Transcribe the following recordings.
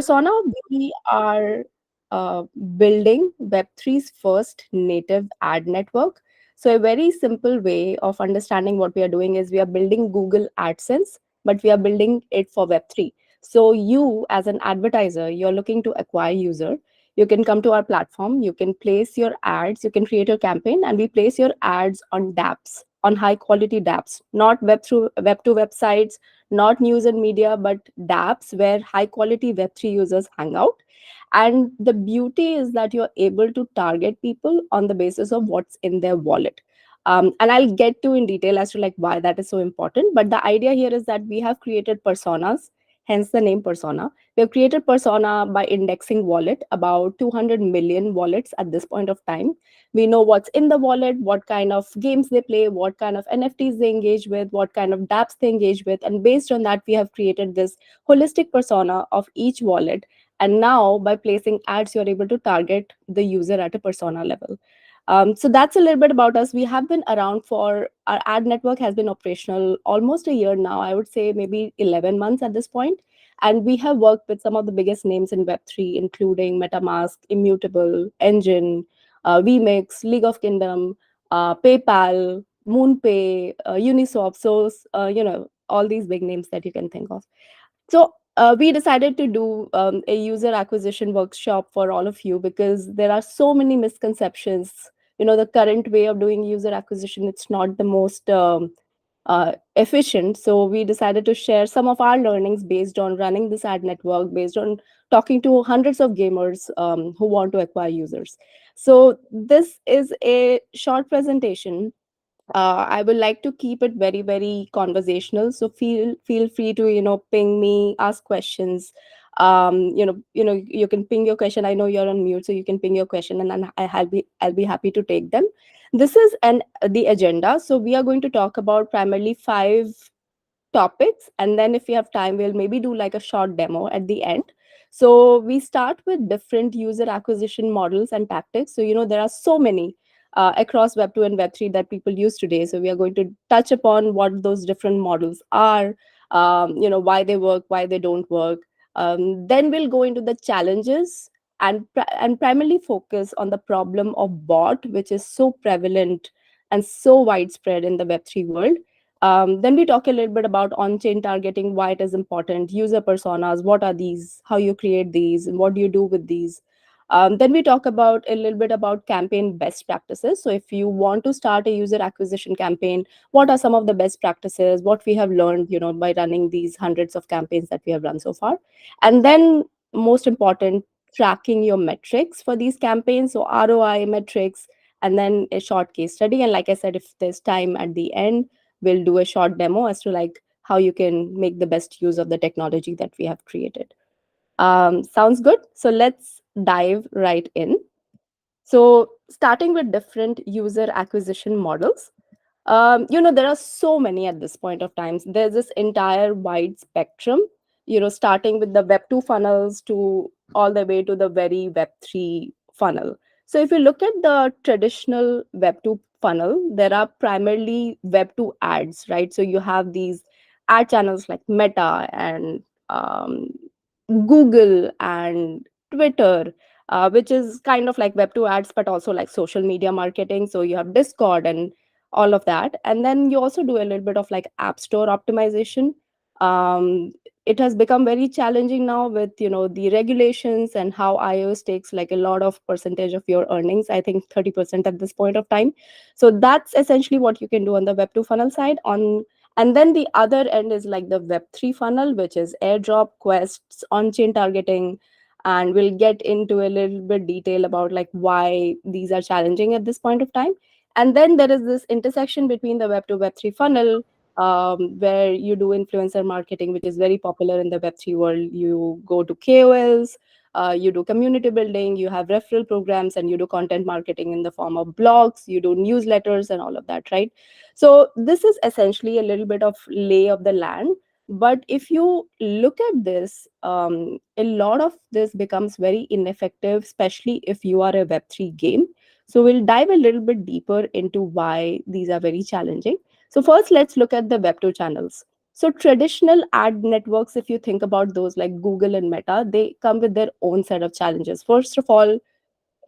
Persona, we are building Web3's first native ad network. So, a very simple way of understanding what we are doing is we are building Google AdSense, but we are building it for Web3. So, you as an advertiser, you're looking to acquire user. You can come to our platform, you can place your ads, you can create your campaign, and we place your ads on dApps, on high quality dApps, not Web2 websites, not news and media, but dApps where high quality Web3 users hang out. And the beauty is that you're able to target people on the basis of what's in their wallet. And I'll get to in detail as to like why that is so important. But the idea here is that we have created personas, hence the name persona. We have created persona by indexing wallet, about 200 million wallets at this point of time. We know what's in the wallet, what kind of games they play, what kind of NFTs they engage with, what kind of dApps they engage with. And based on that, we have created this holistic persona of each wallet. And now by placing ads, you're able to target the user at a persona level. So that's a little bit about us. We have been around for, our ad network has been operational almost a year now. I would say maybe 11 months at this point. And we have worked with some of the biggest names in Web3, including MetaMask, Immutable, Engine, VMix, League of Kingdom, PayPal, MoonPay, Uniswap. So, all these big names that you can think of. So we decided to do a user acquisition workshop for all of you because there are so many misconceptions. The current way of doing user acquisition, it's not the most efficient. So we decided to share some of our learnings based on running this ad network, based on talking to hundreds of gamers who want to acquire users. So this is a short presentation. I would like to keep it very, very conversational. So feel free to ping me, ask questions. You can ping your question. I know you're on mute, so you can ping your question, and then I'll be happy to take them. This is the agenda. So we are going to talk about primarily five topics, and then if we have time we'll maybe do like a short demo at the end. So we start with different user acquisition models and tactics. So there are so many across Web2 and Web3 that people use today. So we are going to touch upon what those different models are, why they work, why they don't work. Then we'll go into the challenges and primarily focus on the problem of bot, which is so prevalent and so widespread in the Web3 world. Then we talk a little bit about on-chain targeting, why it is important, user personas, what are these, how you create these, and what do you do with these. Then we talk about a little bit about campaign best practices. So if you want to start a user acquisition campaign, what are some of the best practices, what we have learned, by running these hundreds of campaigns that we have run so far. And then most important, tracking your metrics for these campaigns. So ROI metrics, and then a short case study. And like I said, if there's time at the end, we'll do a short demo as to like how you can make the best use of the technology that we have created. Sounds good. So let's dive right in. So starting with different user acquisition models. There are so many at this point of time. There's this entire wide spectrum, starting with the Web2 funnels to all the way to the very Web3 funnel. So if you look at the traditional Web2 funnel, there are primarily Web2 ads, right? So you have these ad channels like Meta and Google and Twitter, which is kind of like Web2 ads, but also like social media marketing. So you have Discord and all of that. And then you also do a little bit of like app store optimization. It has become very challenging now with the regulations and how iOS takes like a lot of percentage of your earnings. I think 30% at this point of time. So that's essentially what you can do on the Web2 funnel side. And then the other end is like the Web3 funnel, which is airdrop, quests, on-chain targeting. And we'll get into a little bit detail about like why these are challenging at this point of time. And then there is this intersection between the Web2, Web3 funnel, where you do influencer marketing, which is very popular in the Web3 world. You go to KOLs, you do community building, you have referral programs, and you do content marketing in the form of blogs, you do newsletters and all of that, right? So this is essentially a little bit of lay of the land. But if you look at this, a lot of this becomes very ineffective, especially if you are a Web3 game. So we'll dive a little bit deeper into why these are very challenging. So first, let's look at the Web2 channels. So traditional ad networks, if you think about those like Google and Meta, they come with their own set of challenges. First of all,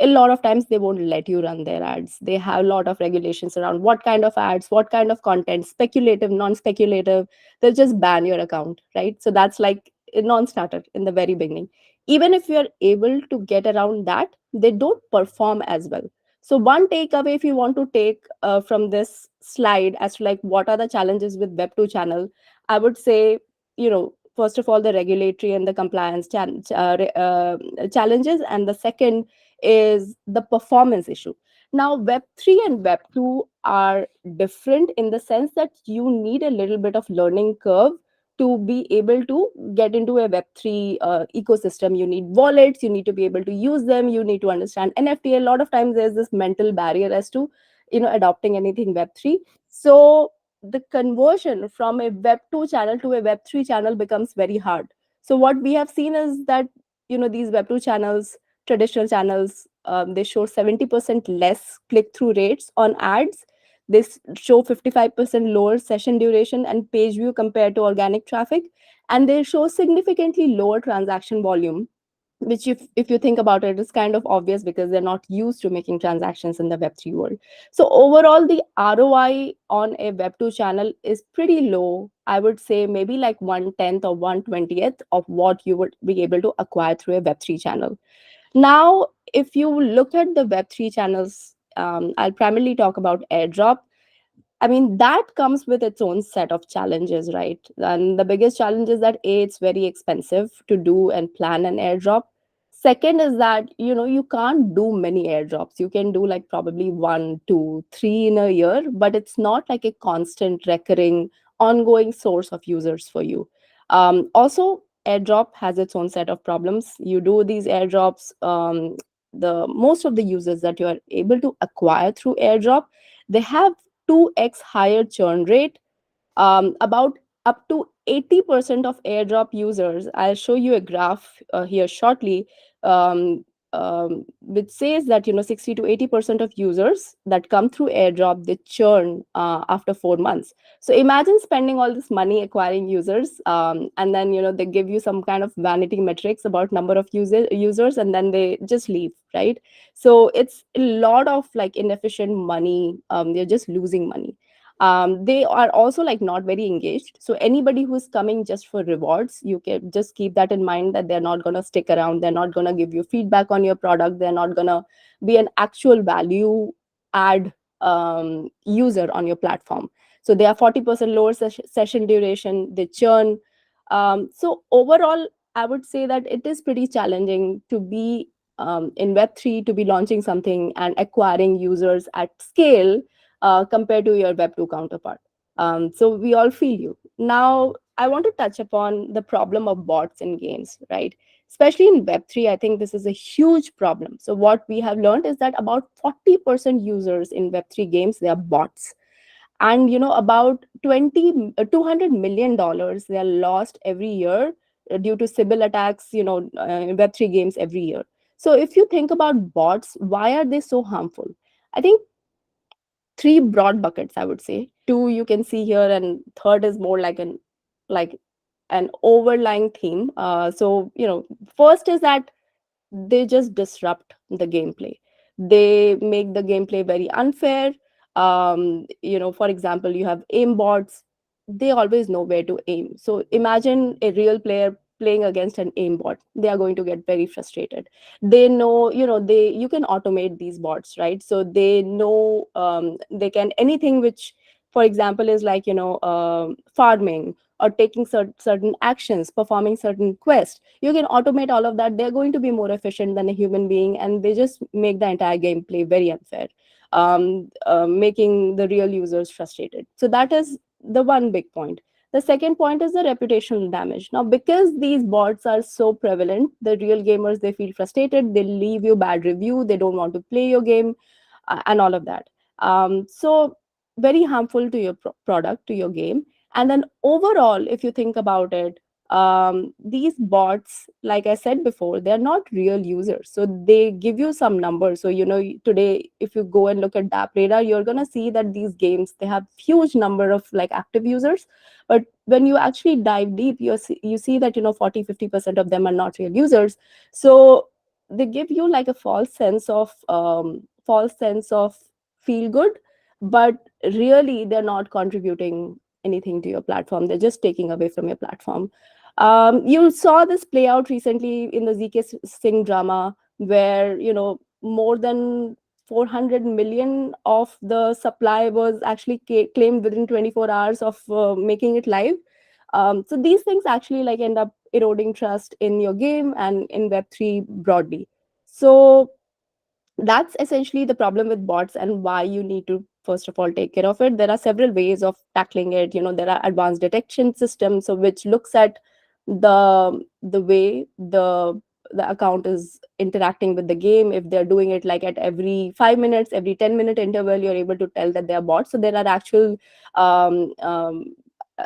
a lot of times they won't let you run their ads. They have a lot of regulations around what kind of ads, what kind of content, speculative, non-speculative. They'll just ban your account, right? So that's like a non-starter in the very beginning. Even if you're able to get around that, they don't perform as well. So one takeaway, if you want to take from this slide as to like what are the challenges with Web2 channel, I would say, first of all, the regulatory and the compliance challenges, and the second is the performance issue. Now, Web3 and Web2 are different in the sense that you need a little bit of learning curve to be able to get into a Web3 ecosystem. You need wallets, you need to be able to use them, you need to understand NFT. A lot of times there's this mental barrier as to, adopting anything Web3. So the conversion from a Web2 channel to a Web3 channel becomes very hard. So what we have seen is that, these Web2 channels, traditional channels, they show 70% less click-through rates on ads. They show 55% lower session duration and page view compared to organic traffic, and they show significantly lower transaction volume, which if you think about it is kind of obvious because they're not used to making transactions in the Web3 world. So overall, the ROI on a Web2 channel is pretty low. I would say maybe like 1/10 or 1/20th of what you would be able to acquire through a Web3 channel. Now, if you look at the Web3 channels, I'll primarily talk about airdrop. I mean, that comes with its own set of challenges, right? And the biggest challenge is that A, it's very expensive to do and plan an airdrop. Second is that, you can't do many airdrops. You can do like probably one, two, three in a year, but it's not like a constant, recurring, ongoing source of users for you. Also, airdrop has its own set of problems. You do these airdrops, the most of the users that you are able to acquire through airdrop, they have 2x higher churn rate. About up to 80% of airdrop users, I'll show you a graph here shortly, um, which says that 60 to 80% of users that come through airdrop, they churn after 4 months. So imagine spending all this money acquiring users, and then they give you some kind of vanity metrics about number of users, and then they just leave, right? So it's a lot of like inefficient money. They're just losing money. They are also like not very engaged, so anybody who's coming just for rewards, you can just keep that in mind, that they're not going to stick around, they're not going to give you feedback on your product, they're not going to be an actual value add user on your platform. So they are 40% lower session duration, they churn. So overall, I would say that it is pretty challenging to be in Web3, to be launching something and acquiring users at scale compared to your Web2 counterpart. So we all feel you. Now, I want to touch upon the problem of bots in games, right? Especially in Web3, I think this is a huge problem. So what we have learned is that about 40% users in Web3 games, they are bots. And about 200 million dollars they are lost every year due to Sybil attacks, in Web3 games every year. So if you think about bots, why are they so harmful? I think three broad buckets, I would say. Two you can see here, and third is more like an overlying theme. So first is that they just disrupt the gameplay. They make the gameplay very unfair. For example, you have aim bots. They always know where to aim. So imagine a real player playing against an aim bot. They are going to get very frustrated. They know, you can automate these bots, right? So they know, they can anything which, for example, is like farming or taking certain actions, performing certain quests. You can automate all of that. They're going to be more efficient than a human being, and they just make the entire gameplay very unfair, making the real users frustrated. So that is the one big point. The second point is the reputational damage. Now, because these bots are so prevalent, the real gamers, they feel frustrated, they leave you bad review, they don't want to play your game, and all of that. So very harmful to your product, to your game. And then overall, if you think about it, these bots, like I said before, they're not real users. So they give you some numbers. So, today, if you go and look at DApp radar, you're going to see that these games, they have huge number of like active users. But when you actually dive deep, you see that, 40-50% of them are not real users. So they give you like a false sense of feel good, but really they're not contributing anything to your platform. They're just taking away from your platform. You saw this play out recently in the ZK Singh drama, where more than 400 million of the supply was actually claimed within 24 hours of making it live. So these things actually like end up eroding trust in your game and in Web3 broadly. So that's essentially the problem with bots, and why you need to first of all take care of it. There are several ways of tackling it. There are advanced detection systems, so which looks at the way the account is interacting with the game. If they're doing it like at every 5 minutes, every 10-minute interval, you're able to tell that they are bots. So there are um, um,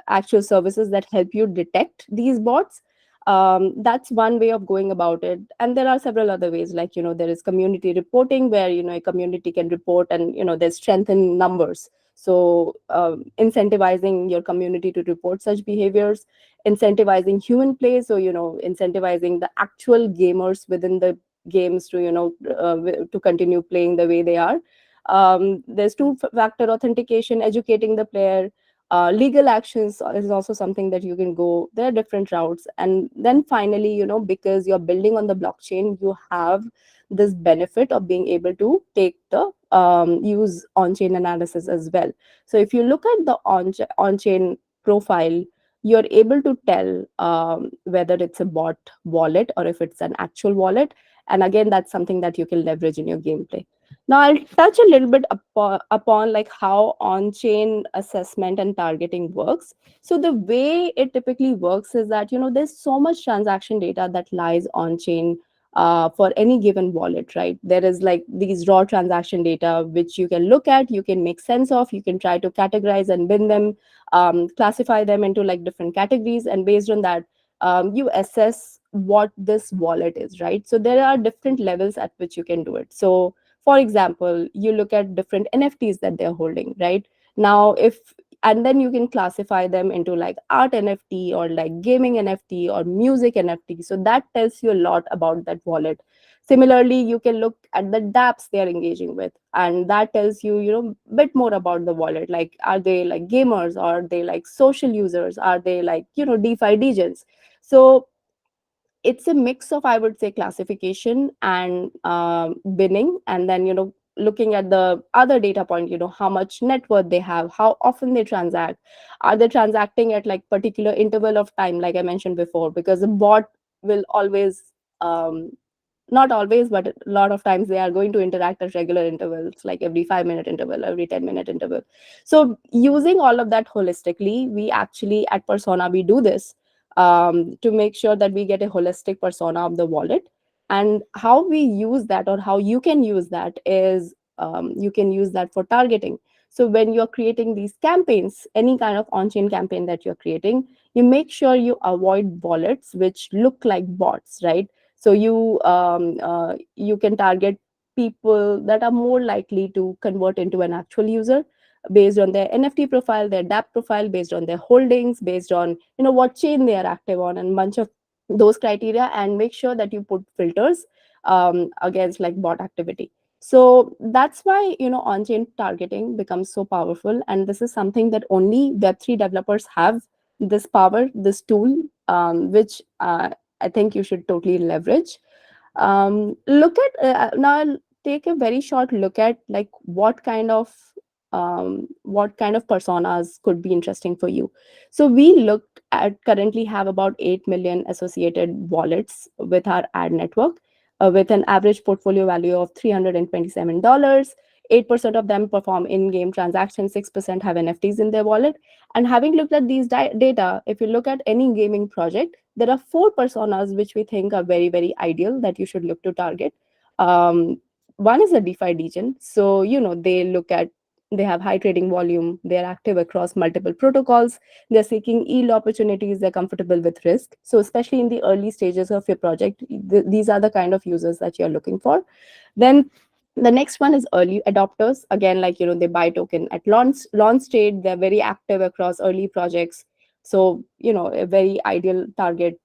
actual services that help you detect these bots. That's one way of going about it, and there are several other ways, like there is community reporting, where a community can report, and there's strength in numbers. So incentivizing your community to report such behaviors, incentivizing human play, so incentivizing the actual gamers within the games to to continue playing the way they are. There's two-factor authentication, educating the player. Legal actions is also something that you can go. There are different routes. And then finally, because you're building on the blockchain, you have this benefit of being able to take the use on-chain analysis as well. So if you look at the on-chain profile, you're able to tell whether it's a bot wallet or if it's an actual wallet. And again, that's something that you can leverage in your gameplay. Now, I'll touch a little bit upon like how on-chain assessment and targeting works. So the way it typically works is that, there's so much transaction data that lies on-chain for any given wallet, right? There is like these raw transaction data, which you can look at, you can make sense of, you can try to categorize and bin them, classify them into like different categories. And based on that, you assess what this wallet is, right? So there are different levels at which you can do it. So for example, you look at different NFTs that they're holding, right? Now, and then you can classify them into like art NFT or like gaming NFT or music NFT. So that tells you a lot about that wallet. Similarly, you can look at the dApps they're engaging with, and that tells you, bit more about the wallet. Like, are they like gamers? Are they like social users? Are they like, DeFi degens? So it's a mix of, I would say, classification and binning, and then looking at the other data point, how much net worth they have, how often they transact, are they transacting at like particular interval of time, like I mentioned before, because a bot will always, not always, but a lot of times they are going to interact at regular intervals, like every 5-minute interval, every 10-minute interval. So using all of that holistically, we actually at Persona, we do this to make sure that we get a holistic persona of the wallet. And how we use that, or how you can use that, is you can use that for targeting. So when you're creating these campaigns, any kind of on-chain campaign that you're creating, you make sure you avoid wallets which look like bots, right? So you can target people that are more likely to convert into an actual user based on their NFT profile, their dApp profile, based on their holdings, based on what chain they are active on, and bunch of those criteria, and make sure that you put filters against like bot activity. So that's why on-chain targeting becomes so powerful, and this is something that only Web3 developers have, this power, this tool, which I think you should totally leverage. Look at now. I'll take a very short look at like what kind of personas could be interesting for you. So we looked at, currently have about 8 million associated wallets with our ad network, with an average portfolio value of $327. 8% of them perform in-game transactions, 6% have NFTs in their wallet. And having looked at these data, if you look at any gaming project, there are 4 personas which we think are very, very ideal that you should look to target. Um, One is a DeFi degen. So, they look at they have high trading volume, they're active across multiple protocols, they're seeking yield opportunities, they're comfortable with risk. So especially in the early stages of your project, these are the kind of users that you're looking for. Then the next one is early adopters. Again, like, they buy token at launch state, they're very active across early projects. So, a very ideal target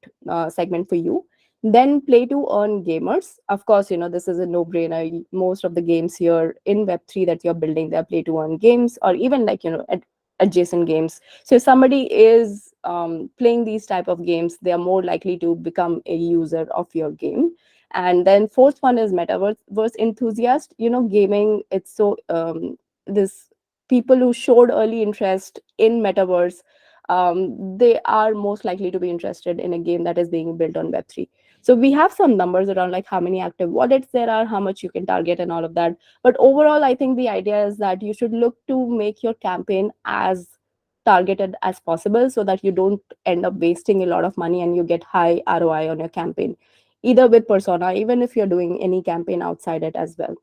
segment for you. Then play to earn gamers. Of course, this is a no brainer. Most of the games here in Web3 that you're building, they're play to earn games, or even like, adjacent games. So if somebody is playing these type of games, they are more likely to become a user of your game. And then fourth one is metaverse enthusiast. Gaming, it's so this people who showed early interest in metaverse, they are most likely to be interested in a game that is being built on Web3. So we have some numbers around like how many active wallets there are, how much you can target, and all of that. But overall, I think the idea is that you should look to make your campaign as targeted as possible, so that you don't end up wasting a lot of money and you get high ROI on your campaign, either with persona, even if you're doing any campaign outside it as well.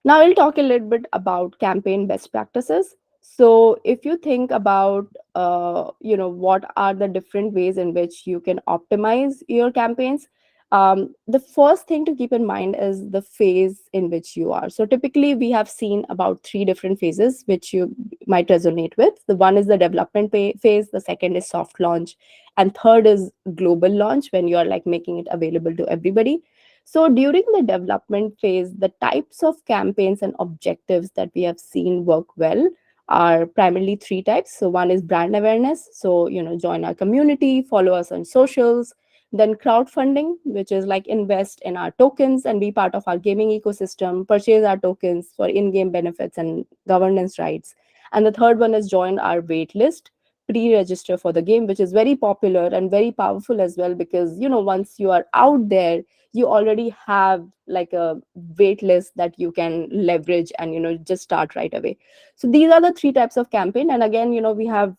Now I'll talk a little bit about campaign best practices. So if you think about, what are the different ways in which you can optimize your campaigns, the first thing to keep in mind is the phase in which you are. So typically we have seen about three different phases which you might resonate with. The one is the development phase, the second is soft launch, and third is global launch, when you are like making it available to everybody. So during the development phase, the types of campaigns and objectives that we have seen work well are primarily three types. So one is brand awareness. So, join our community, follow us on socials. Then crowdfunding, which is like invest in our tokens and be part of our gaming ecosystem, purchase our tokens for in-game benefits and governance rights. And the third one is join our wait list, pre-register for the game, which is very popular and very powerful as well, because, once you are out there, you already have like a wait list that you can leverage and just start right away. So these are the three types of campaign. And again, we have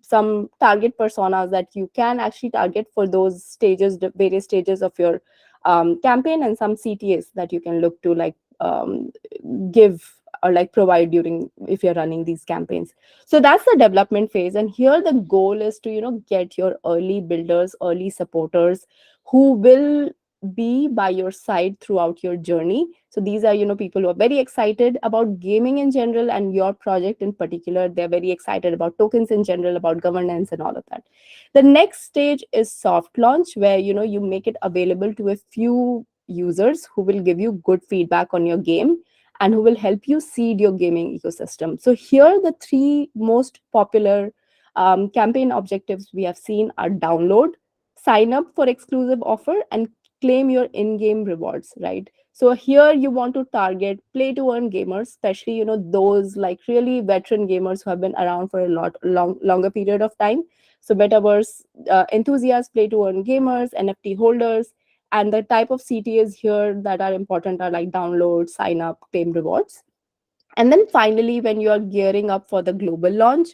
some target personas that you can actually target for those stages, the various stages of your campaign, and some CTAs that you can look to like give or like provide during, if you're running these campaigns. So that's the development phase, and here the goal is to get your early builders, early supporters, who will be by your side throughout your journey. So these are people who are very excited about gaming in general, and your project in particular. They're very excited about tokens in general, about governance and all of that. The next stage is soft launch, where you make it available to a few users who will give you good feedback on your game and who will help you seed your gaming ecosystem. So here the three most popular campaign objectives we have seen are download, sign up for exclusive offer, and claim your in-game rewards, right? So here you want to target play to earn gamers, especially those like really veteran gamers who have been around for a longer period of time. So metaverse enthusiasts, play to earn gamers, NFT holders. And the type of CTAs here that are important are like download, sign up, claim rewards. And then finally, when you are gearing up for the global launch,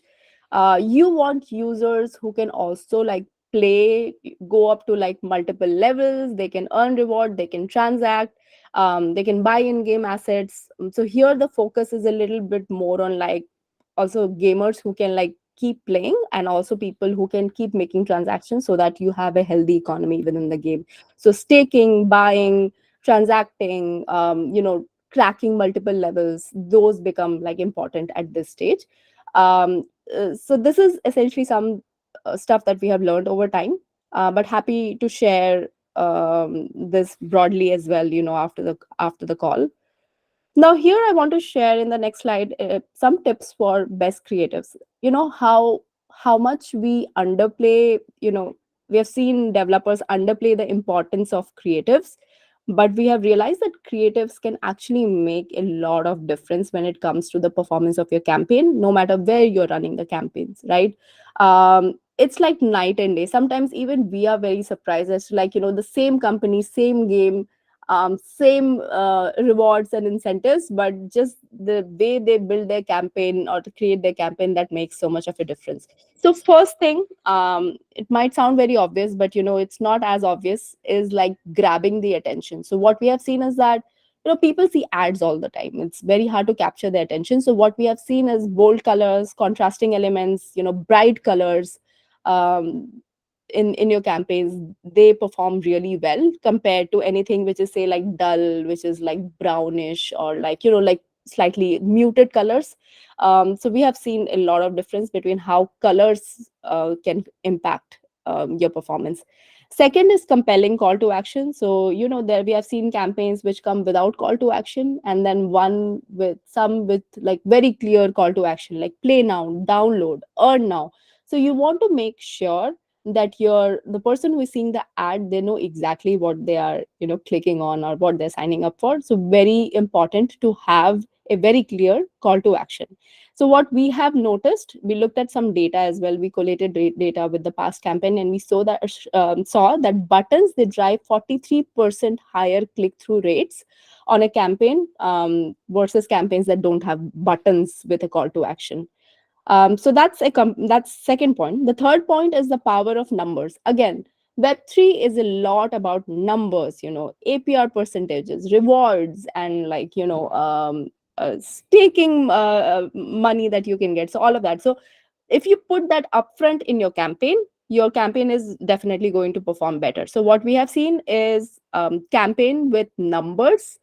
you want users who can also like play, go up to like multiple levels. They can earn reward, they can transact, they can buy in-game assets. So here the focus is a little bit more on like also gamers who can like keep playing, and also people who can keep making transactions, so that you have a healthy economy within the game. So staking, buying, transacting, cracking multiple levels, those become like important at this stage. So this is essentially some stuff that we have learned over time, but happy to share this broadly as well, after the call. Now here I want to share in the next slide some tips for best creatives. How much we underplay, we have seen developers underplay the importance of creatives, but we have realized that creatives can actually make a lot of difference when it comes to the performance of your campaign, no matter where you're running the campaigns, right? It's like night and day. Sometimes even we are very surprised as to like, the same company, same game, same rewards and incentives, but just the way they build their campaign or to create their campaign, that makes so much of a difference. So first thing, it might sound very obvious, but it's not as obvious, is like grabbing the attention. So what we have seen is that people see ads all the time. It's very hard to capture their attention. So what we have seen is bold colors, contrasting elements, bright colors, um, in your campaigns. They perform really well compared to anything which is, say, like dull, which is like brownish, or like, like slightly muted colors. So we have seen a lot of difference between how colors can impact your performance. Second is compelling call to action. So, there we have seen campaigns which come without call to action, and then one with some with like very clear call to action, like play now, download, earn now. So you want to make sure that the person who is seeing the ad, they know exactly what they are, clicking on, or what they're signing up for. So very important to have a very clear call to action. So what we have noticed, we looked at some data as well. We collated data with the past campaign, and we saw that buttons, they drive 43% higher click-through rates on a campaign, versus campaigns that don't have buttons with a call to action. So that's second point. The third point is the power of numbers. Again, Web3 is a lot about numbers, APR percentages, rewards, and like, staking money that you can get. So all of that. So if you put that upfront in your campaign is definitely going to perform better. So what we have seen is campaign with numbers,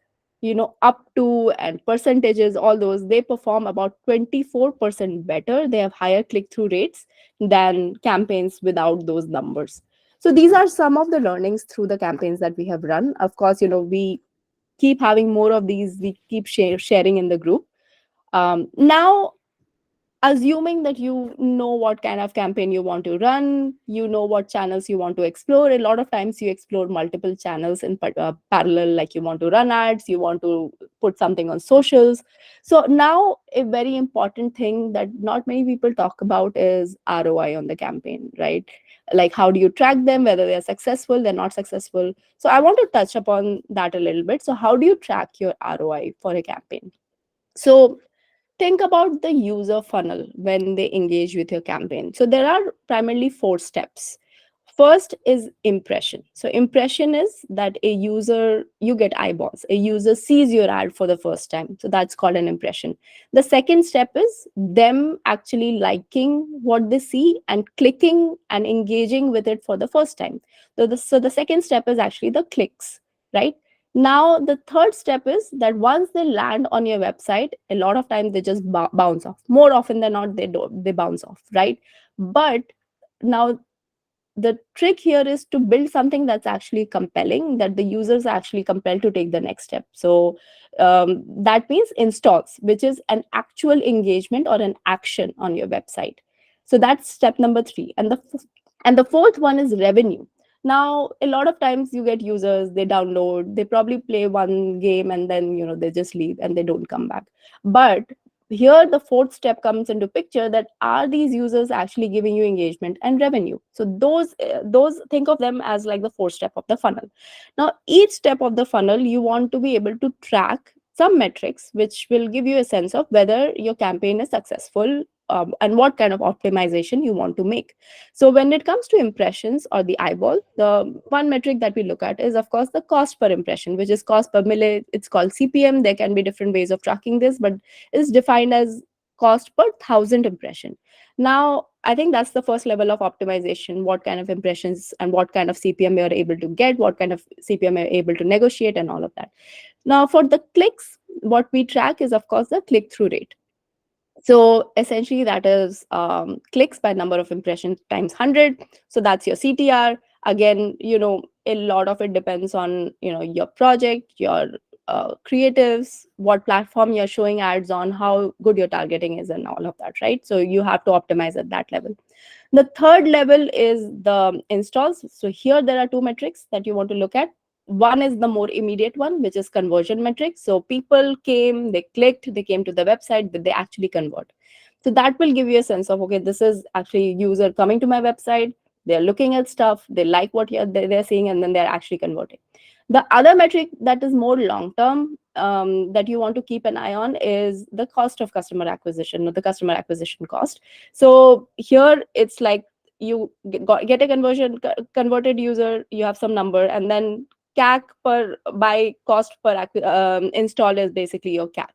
up to, and percentages, all those, they perform about 24% better. They have higher click-through rates than campaigns without those numbers. So these are some of the learnings through the campaigns that we have run. Of course, we keep having more of these. We keep sharing in the group. Now, assuming that you know what kind of campaign you want to run, what channels you want to explore. A lot of times you explore multiple channels in parallel, like you want to run ads, you want to put something on socials. So now a very important thing that not many people talk about is ROI on the campaign, right? Like, how do you track them, whether they're successful, they're not successful? So I want to touch upon that a little bit. So how do you track your ROI for a campaign? So think about the user funnel when they engage with your campaign. So there are primarily four steps. First is impression. So impression is that you get eyeballs. A user sees your ad for the first time. So that's called an impression. The second step is them actually liking what they see and clicking and engaging with it for the first time. So the second step is actually the clicks, right? Now, the third step is that once they land on your website, a lot of times they just bounce off. More often than not, they bounce off, right? But now the trick here is to build something that's actually compelling, that the users are actually compelled to take the next step. So that means installs, which is an actual engagement or an action on your website. So that's step number three. And the fourth one is revenue. Now, a lot of times you get users, they download, they probably play one game, and then they just leave and they don't come back. But here the fourth step comes into picture, that are these users actually giving you engagement and revenue? So those think of them as like the fourth step of the funnel. Now, each step of the funnel, you want to be able to track some metrics which will give you a sense of whether your campaign is successful, and what kind of optimization you want to make. So when it comes to impressions or the eyeball, the one metric that we look at is, of course, the cost per impression, which is cost per milli. It's called CPM. There can be different ways of tracking this, but is defined as cost per thousand impression. Now, I think that's the first level of optimization. What kind of impressions and what kind of CPM you're able to get, what kind of CPM you're able to negotiate, and all of that. Now, for the clicks, what we track is, of course, the click-through rate. So essentially, that is clicks by number of impressions times 100. So that's your CTR. Again, a lot of it depends on your project, your creatives, what platform you're showing ads on, how good your targeting is, and all of that, right? So you have to optimize at that level. The third level is the installs. So here there are two metrics that you want to look at. One is the more immediate one, which is conversion metrics. So people came, they clicked, they came to the website, but they actually convert. So that will give you a sense of, okay, this is actually user coming to my website, they're looking at stuff, they like what they're seeing, and then they're actually converting. The other metric that is more long term, that you want to keep an eye on, is the cost of customer acquisition, or the customer acquisition cost. So here it's like you get a converted user, you have some number, and then CAC per by cost per install is basically your CAC.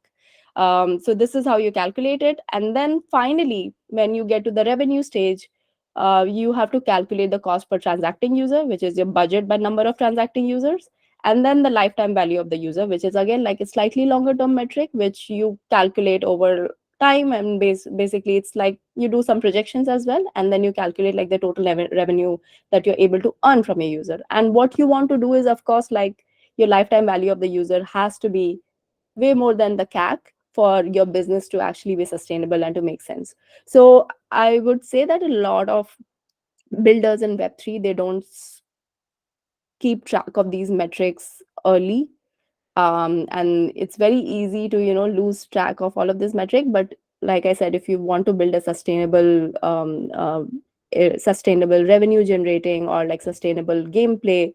So this is how you calculate it. And then finally, when you get to the revenue stage, you have to calculate the cost per transacting user, which is your budget by number of transacting users, and then the lifetime value of the user, which is again like a slightly longer term metric, which you calculate over time. And basically it's like you do some projections as well, and then you calculate like the total revenue that you're able to earn from your user. And what you want to do is, of course, like your lifetime value of the user has to be way more than the CAC for your business to actually be sustainable and to make sense. So I would say that a lot of builders in Web3, they don't keep track of these metrics early. And it's very easy to lose track of all of this metric. But like I said, if you want to build a sustainable revenue generating or like sustainable gameplay,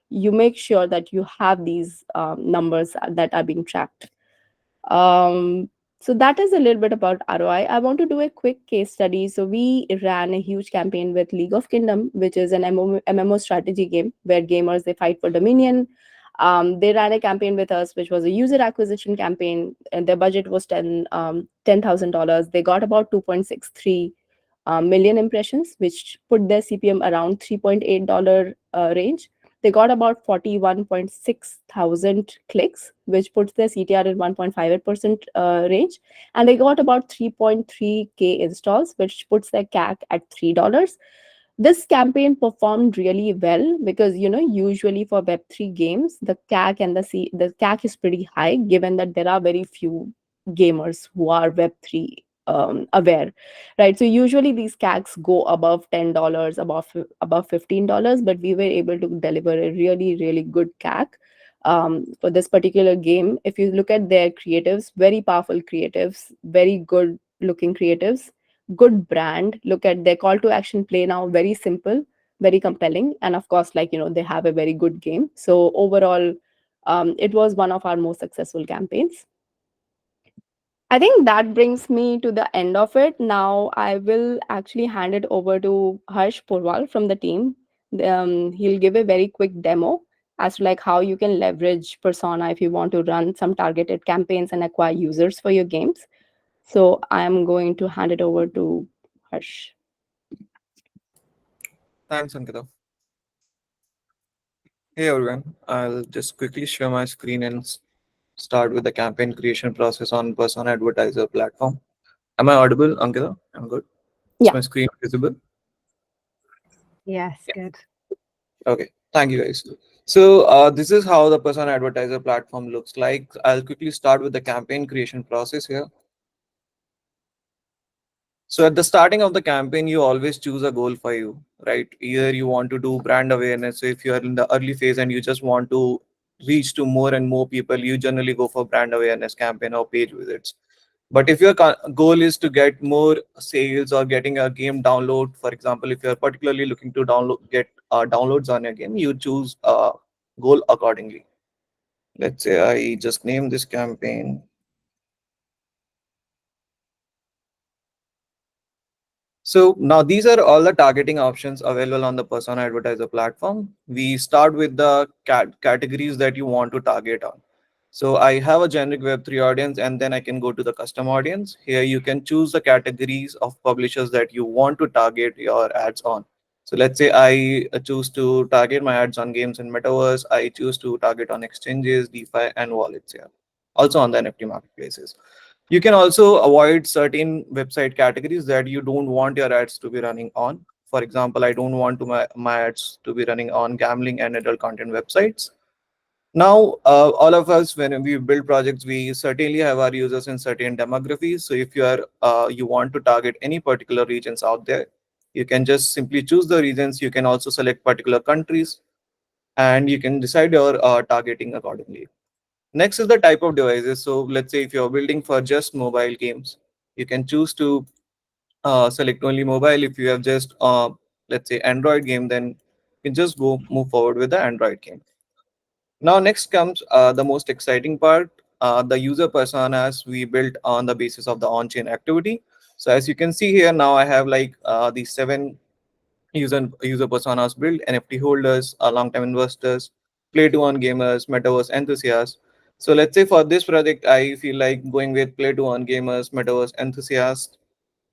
you make sure that you have these numbers that are being tracked. So that is a little bit about ROI. I want to do a quick case study. So we ran a huge campaign with League of Kingdom, which is an MMO strategy game where gamers, they fight for dominion. They ran a campaign with us, which was a user acquisition campaign, and their budget was $10,000. They got about 2.63 million impressions, which put their CPM around $3.8 range. They got about 41.6 thousand clicks, which puts their CTR in 1.58% range. And they got about 3.3K installs, which puts their CAC at $3. This campaign performed really well because usually for Web3 games, the CAC and the CAC is pretty high, given that there are very few gamers who are Web3 aware, right? So usually these CACs go above $10, above $15, but we were able to deliver a really really good CAC for this particular game. If you look at their creatives, very powerful creatives, very good looking creatives, good brand. Look at their call to action play now, very simple, very compelling, and of course, like they have a very good game. So overall, it was one of our most successful campaigns. I think that brings me to the end of it. Now I will actually hand it over to Harsh Purwal from the team. He'll give a very quick demo as to like how you can leverage persona if you want to run some targeted campaigns and acquire users for your games. So I'm going to hand it over to Harsh. Thanks, Ankita. Hey everyone, I'll just quickly share my screen and start with the campaign creation process on Persona Advertiser platform. Am I audible, Ankita? I'm good. Is Yeah. my screen visible? Yes, Yeah. good. Okay. Thank you guys. So this is how the Persona Advertiser platform looks like. I'll quickly start with the campaign creation process here. So at the starting of the campaign, you always choose a goal for you, right? Either you want to do brand awareness. So if you are in the early phase and you just want to reach to more and more people, you generally go for brand awareness campaign or page visits. But if your goal is to get more sales or getting a game download, for example, if you're particularly looking to get downloads on your game, you choose a goal accordingly. Let's say I just name this campaign. So now these are all the targeting options available on the Persona Advertiser platform. We start with the categories that you want to target on. So I have a generic Web3 audience, and then I can go to the custom audience. Here you can choose the categories of publishers that you want to target your ads on. So let's say I choose to target my ads on games and metaverse. I choose to target on exchanges, DeFi, and wallets here. Also on the NFT marketplaces. You can also avoid certain website categories that you don't want your ads to be running on. For example, I don't want my ads to be running on gambling and adult content websites. Now, all of us, when we build projects, we certainly have our users in certain demographies. So if you want to target any particular regions out there, you can just simply choose the regions. You can also select particular countries, and you can decide your targeting accordingly. Next is the type of devices. So let's say if you're building for just mobile games, you can choose to select only mobile. If you have just let's say Android game, then you can just go move forward with the Android game. Now next comes the most exciting part, the user personas we built on the basis of the on-chain activity. So as you can see here, now I have like these 7 user personas built: NFT holders, long-term investors, play to earn gamers, metaverse enthusiasts. So let's say for this project, I feel like going with play to earn gamers, metaverse enthusiasts.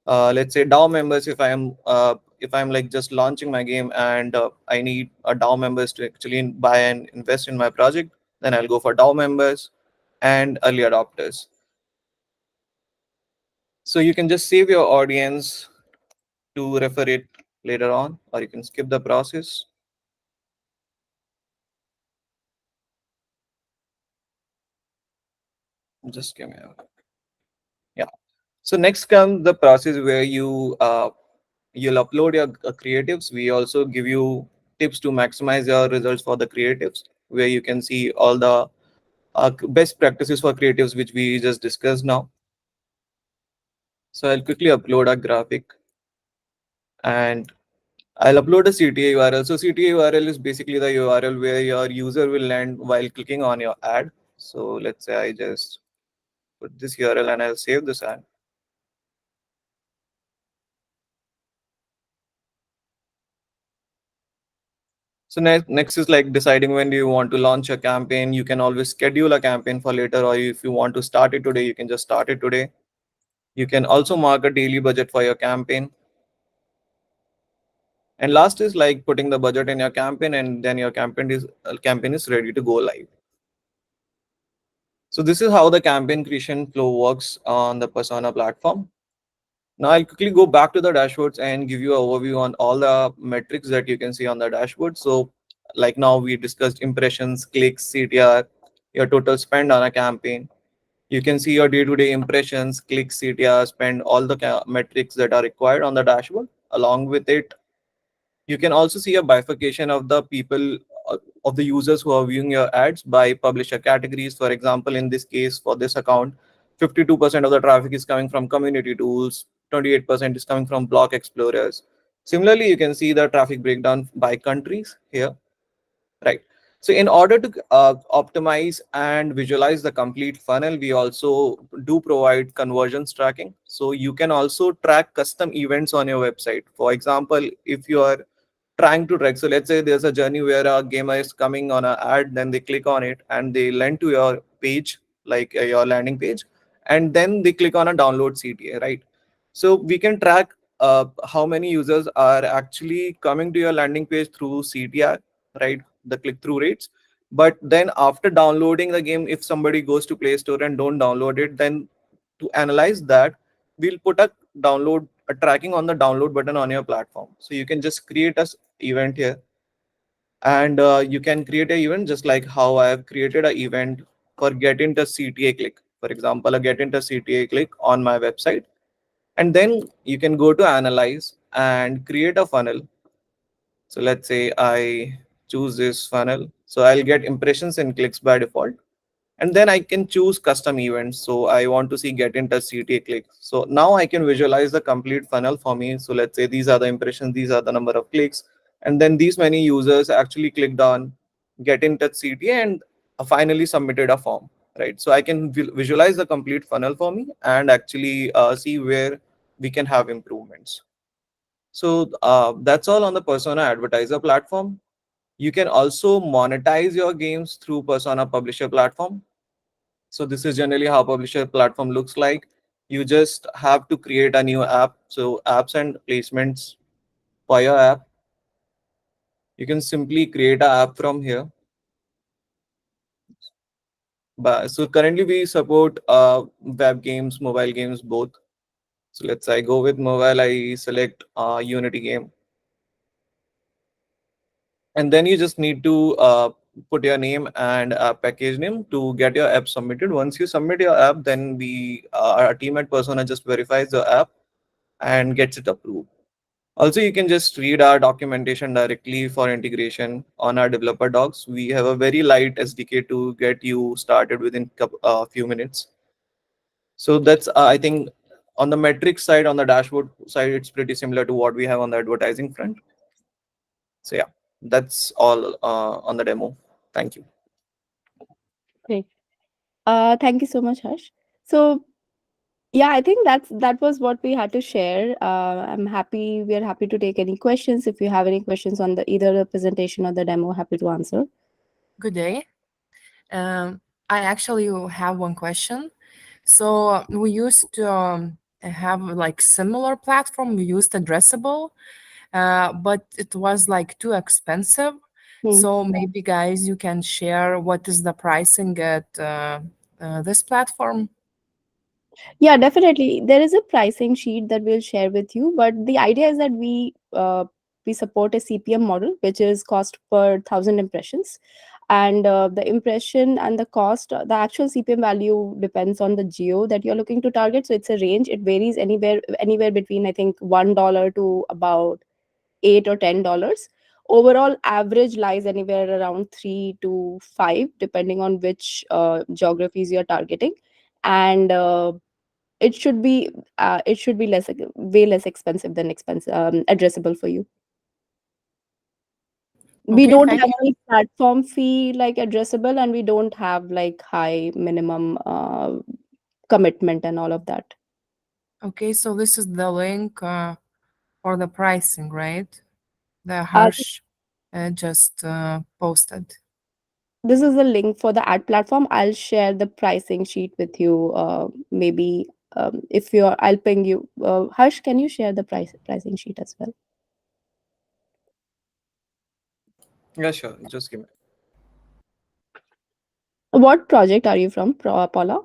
Let's say DAO members. If I'm like just launching my game and I need a DAO members to actually buy and invest in my project, then I'll go for DAO members and early adopters. So you can just save your audience to refer it later on, or you can skip the process. Just give me a yeah. So next comes the process where you'll upload your creatives. We also give you tips to maximize your results for the creatives, where you can see all the best practices for creatives, which we just discussed now. So I'll quickly upload a graphic and I'll upload a CTA URL. So CTA URL is basically the URL where your user will land while clicking on your ad. So let's say I just put this URL and I'll save this ad. So next is like deciding when do you want to launch a campaign. You can always schedule a campaign for later, or if you want to start it today, you can just start it today. You can also mark a daily budget for your campaign. And last is like putting the budget in your campaign, and then your campaign is ready to go live. So this is how the campaign creation flow works on the Persona platform. Now I'll quickly go back to the dashboards and give you an overview on all the metrics that you can see on the dashboard. So like now we discussed impressions, clicks, CTR, your total spend on a campaign. You can see your day-to-day impressions, clicks, CTR, spend, all the metrics that are required on the dashboard. Along with it, you can also see a bifurcation of the people, of the users who are viewing your ads by publisher categories. For example, in this case, for this account, 52% of the traffic is coming from community tools, 28% is coming from block explorers. Similarly, you can see the traffic breakdown by countries here, right? So in order to optimize and visualize the complete funnel, we also do provide conversions tracking. So you can also track custom events on your website. For example, if you are trying to track, so let's say there's a journey where a gamer is coming on an ad, then they click on it and they land to your page, like your landing page, and then they click on a download CTA, right? So we can track how many users are actually coming to your landing page through CTR, right? The click-through rates. But then after downloading the game, if somebody goes to Play Store and don't download it, then to analyze that, we'll put a tracking on the download button on your platform. So you can just create a event here, and you can create an event just like how I have created an event for get into CTA click. For example, a get into CTA click on my website, and then you can go to analyze and create a funnel. So let's say I choose this funnel. So I'll get impressions and clicks by default. And then I can choose custom events. So I want to see get in touch CTA clicks. So now I can visualize the complete funnel for me. So let's say these are the impressions, these are the number of clicks. And then these many users actually clicked on get in touch CTA and finally submitted a form, right? So I can visualize the complete funnel for me and actually see where we can have improvements. So that's all on the Persona Advertiser platform. You can also monetize your games through Persona Publisher platform. So this is generally how Publisher platform looks like. You just have to create a new app. So apps and placements for your app. You can simply create an app from here. But so currently we support web games, mobile games, both. So let's say I go with mobile, I select Unity game. And then you just need to put your name and package name to get your app submitted. Once you submit your app, then our team at Persona just verifies the app and gets it approved. Also, you can just read our documentation directly for integration on our developer docs. We have a very light SDK to get you started within a few minutes. So that's I think on the metrics side, on the dashboard side, it's pretty similar to what we have on the advertising front. So yeah, that's all on the demo. Thank you. Great. Thank you so much, Harsh. So yeah, I think that was what we had to share. We are happy to take any questions. If you have any questions on the either the presentation or the demo, happy to answer. Good day. Um, I actually have one question. So we used to have like similar platform. We used Addressable, but it was like too expensive. Hmm. So maybe guys, you can share what is the pricing at this platform. Yeah, definitely. There is a pricing sheet that we'll share with you, but the idea is that we support a CPM model, which is cost per thousand impressions, and the impression and the cost, the actual CPM value depends on the geo that you're looking to target. So it's a range. It varies anywhere between, I think, $1 to about $8 or $10. Overall average lies anywhere around 3 to 5, depending on which geographies you're targeting, and it should be way less expensive than addressable for you. We Okay, don't thank have you. any platform fee like addressable, and we don't have like high minimum commitment and all of that. Okay, so this is the link for the pricing, right? The uh, Harsh just posted. this is the link for the ad platform. I'll share the pricing sheet with you, maybe. If you're I'll ping you. Harsh, can you share the pricing sheet as well? Yeah, sure. Just give me. What project are you from, Paula?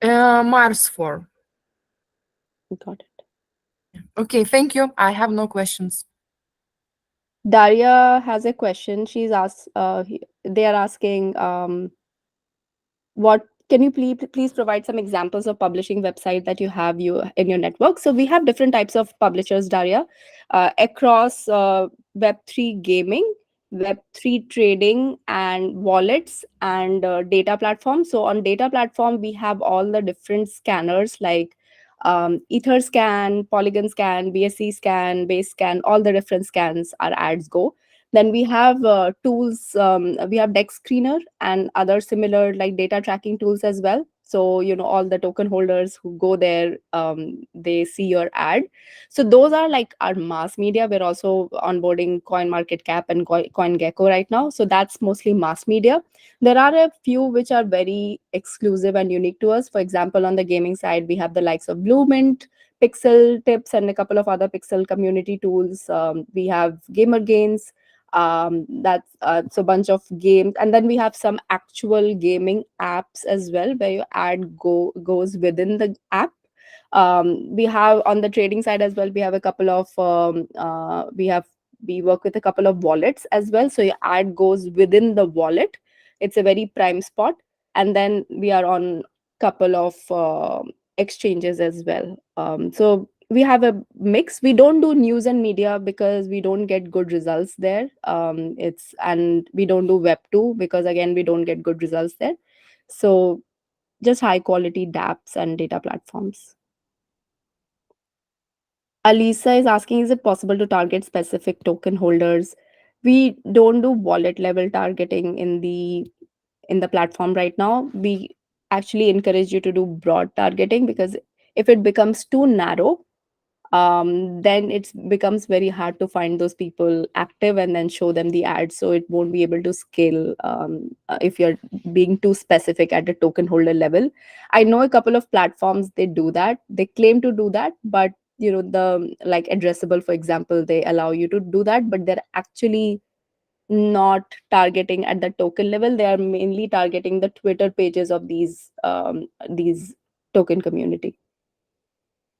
Mars 4. Got it. Okay, thank you. I have no questions. Daria has a question. They are asking, what can you please provide some examples of publishing website that you in your network? So we have different types of publishers, Daria, across Web3 gaming, Web3 trading, and wallets, and data platform. So on data platform, we have all the different scanners like ether scan, polygon scan, bsc scan, base scan, all the different scans our ads go. Then we have tools, we have deck screener and other similar like data tracking tools as well. So, all the token holders who go there, they see your ad. So those are like our mass media. We're also onboarding Coin Market Cap and Coin Gecko right now. So that's mostly mass media. There are a few which are very exclusive and unique to us. For example, on the gaming side, we have the likes of Blue Mint, Pixel Tips, and a couple of other Pixel community tools. We have Gamer Gains, that's so bunch of games, and then we have some actual gaming apps as well where your ad goes within the app. We have on the trading side as well, we have a couple of we work with a couple of wallets as well, so your ad goes within the wallet. It's a very prime spot. And then we are on couple of exchanges as well. So we have a mix. We don't do news and media because we don't get good results there. It's And we don't do web 2 because again we don't get good results there. So just high quality dapps and data platforms. Alisa is asking, is it possible to target specific token holders? We don't do wallet level targeting in the platform right now. We actually encourage you to do broad targeting, because if it becomes too narrow, then it becomes very hard to find those people active and then show them the ads. So it won't be able to scale if you're being too specific at the token holder level. I know a couple of platforms, they do that. They claim to do that, but the like addressable, for example, they allow you to do that, but they're actually not targeting at the token level. They are mainly targeting the Twitter pages of these token community.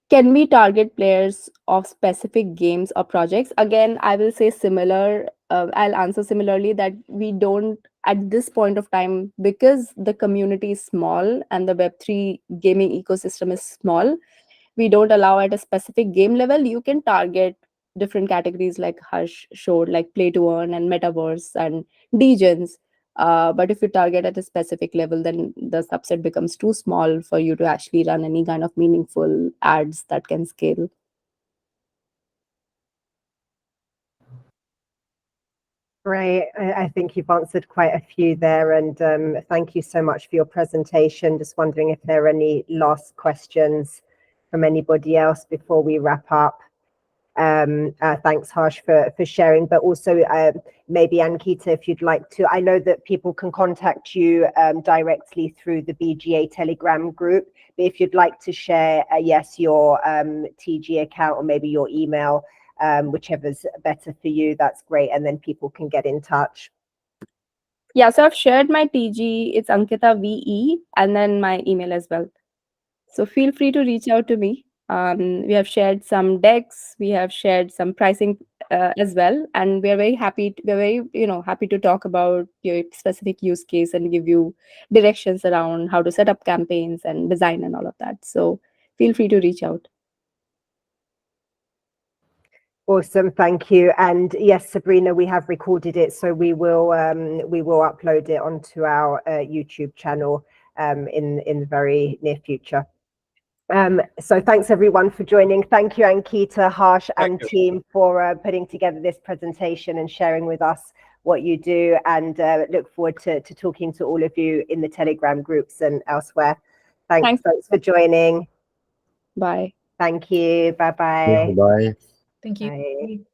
Can we target players of specific games or projects? Again, I will say similar. I'll answer similarly that we don't at this point of time, because the community is small and the Web3 gaming ecosystem is small. We don't allow at a specific game level. You can target different categories like Hush showed, like play to earn and metaverse and degens. But if you target at a specific level, then the subset becomes too small for you to actually run any kind of meaningful ads that can scale. Great. I think you've answered quite a few there, and thank you so much for your presentation. Just wondering if there are any last questions from anybody else before we wrap up. Thanks, Harsh, for sharing, but also maybe Ankita, if you'd like to. I know that people can contact you directly through the BGA Telegram group, but if you'd like to share, yes, your TG account or maybe your email, whichever's better for you, that's great, and then people can get in touch. Yeah, so I've shared my TG. It's Ankita VE, and then my email as well. So feel free to reach out to me. We have shared some decks. We have shared some pricing as well, and we are very happy. We're very happy to talk about your specific use case and give you directions around how to set up campaigns and design and all of that. So feel free to reach out. Awesome, thank you. And yes, Sabrina, we have recorded it, so we will upload it onto our YouTube channel in the very near future. So thanks everyone for joining. Thank you, Ankita, Harsh, and team for putting together this presentation and sharing with us what you do, and look forward to talking to all of you in the Telegram groups and elsewhere. Thanks for joining. Bye. Thank you. Bye-bye. Bye. Thank you. Bye.